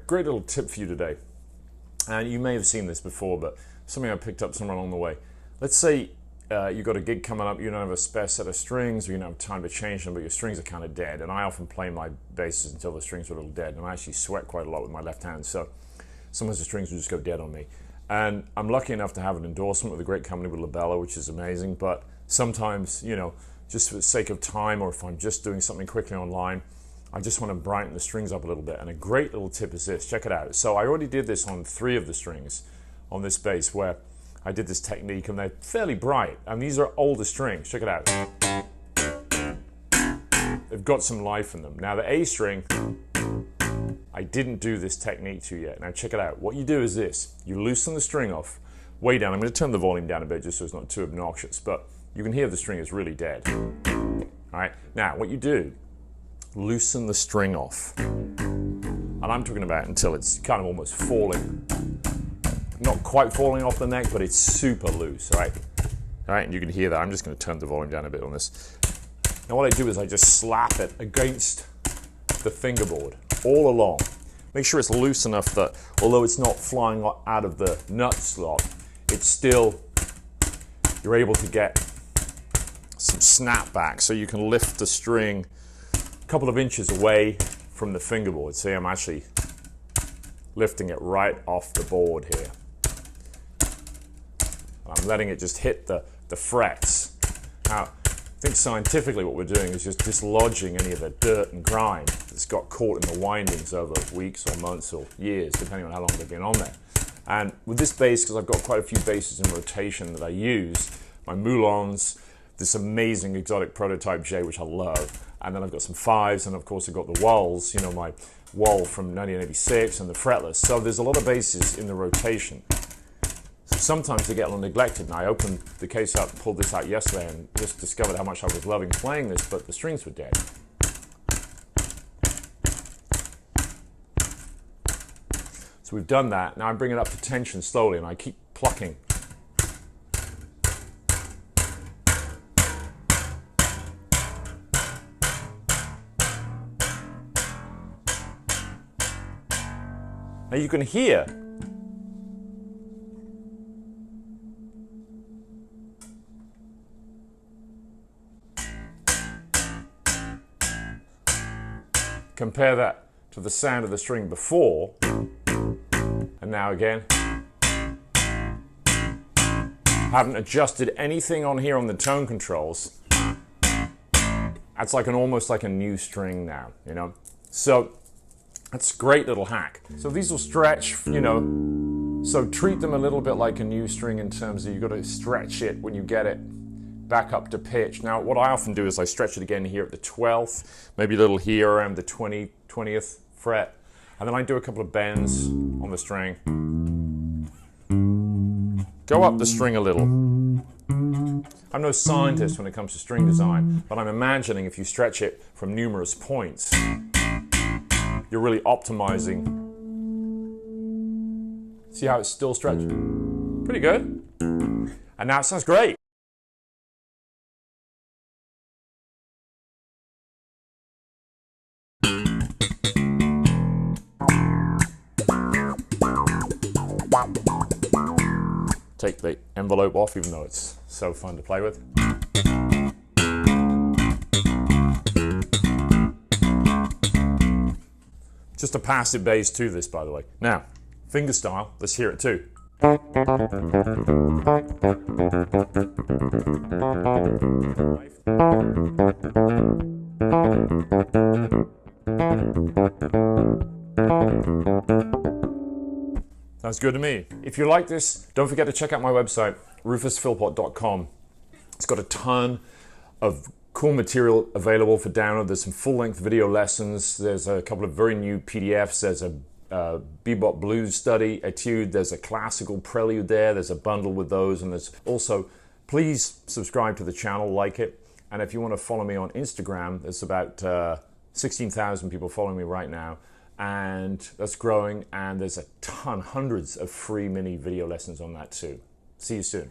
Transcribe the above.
Great little tip for you today. And you may have seen this before, but something I picked up somewhere along the way. Let's say you've got a gig coming up, you don't have a spare set of strings, or you don't have time to change them, but your strings are kind of dead. And I often play my basses until the strings are a little dead, and I actually sweat quite a lot with my left hand, so sometimes the strings will just go dead on me. And I'm lucky enough to have an endorsement with a great company with Labella, which is amazing, but sometimes, you know, just for the sake of time, or if I'm just doing something quickly online, I just want to brighten the strings up a little bit. And a great little tip is this, check it out. So I already did this on 3 of the strings on this bass, where I did this technique, and they're fairly bright. And these are older strings, check it out. They've got some life in them. Now the A string, I didn't do this technique to yet. Now check it out. What you do is this, you loosen the string off, way down. I'm going to turn the volume down a bit just so it's not too obnoxious, but you can hear the string is really dead. All right, now what you do, loosen the string off. And I'm talking about until it's kind of almost falling. Not quite falling off the neck, but it's super loose, all right? All right, and you can hear that. I'm just going to turn the volume down a bit on this. Now what I do is I just slap it against the fingerboard all along. Make sure it's loose enough that although it's not flying out of the nut slot, it's still, you're able to get some snap back, so you can lift the string a couple of inches away from the fingerboard. See, I'm actually lifting it right off the board here. I'm letting it just hit the frets. Now, I think scientifically what we're doing is just dislodging any of the dirt and grime that's got caught in the windings over weeks or months or years, depending on how long they've been on there. And with this bass, because I've got quite a few basses in rotation that I use, my Moulins, this amazing exotic prototype J, which I love, and then I've got some 5s, and of course I've got the Walls, you know, my Wall from 1986 and the fretless. So there's a lot of basses in the rotation. So sometimes they get a little neglected, and I opened the case up, pulled this out yesterday, and just discovered how much I was loving playing this, but the strings were dead. So we've done that. Now I'm bringing it up to tension slowly, and I keep plucking. Now you can hear compare that to the sound of the string before, and now again. Haven't adjusted anything on here on the tone controls. That's like almost like a new string now, you know? So that's a great little hack. So these will stretch, you know, so treat them a little bit like a new string in terms of you've got to stretch it when you get it back up to pitch. Now, what I often do is I stretch it again here at the 12th, maybe a little here around the 20th fret, and then I do a couple of bends on the string. Go up the string a little. I'm no scientist when it comes to string design, but I'm imagining if you stretch it from numerous points, you're really optimizing. See how it's still stretched? Pretty good. And now it sounds great. Take the envelope off, even though it's so fun to play with. Just a passive bass to this, by the way. Now, finger style, let's hear it too. Sounds good to me. If you like this, don't forget to check out my website, rufusphilpot.com. It's got a ton of cool material available for download. There's some full-length video lessons. There's a couple of very new PDFs. There's a bebop blues study etude. There's a classical prelude there. There's a bundle with those. And there's also, please subscribe to the channel, like it. And if you want to follow me on Instagram, there's about 16,000 people following me right now. And that's growing. And there's a ton, hundreds of free mini video lessons on that too. See you soon.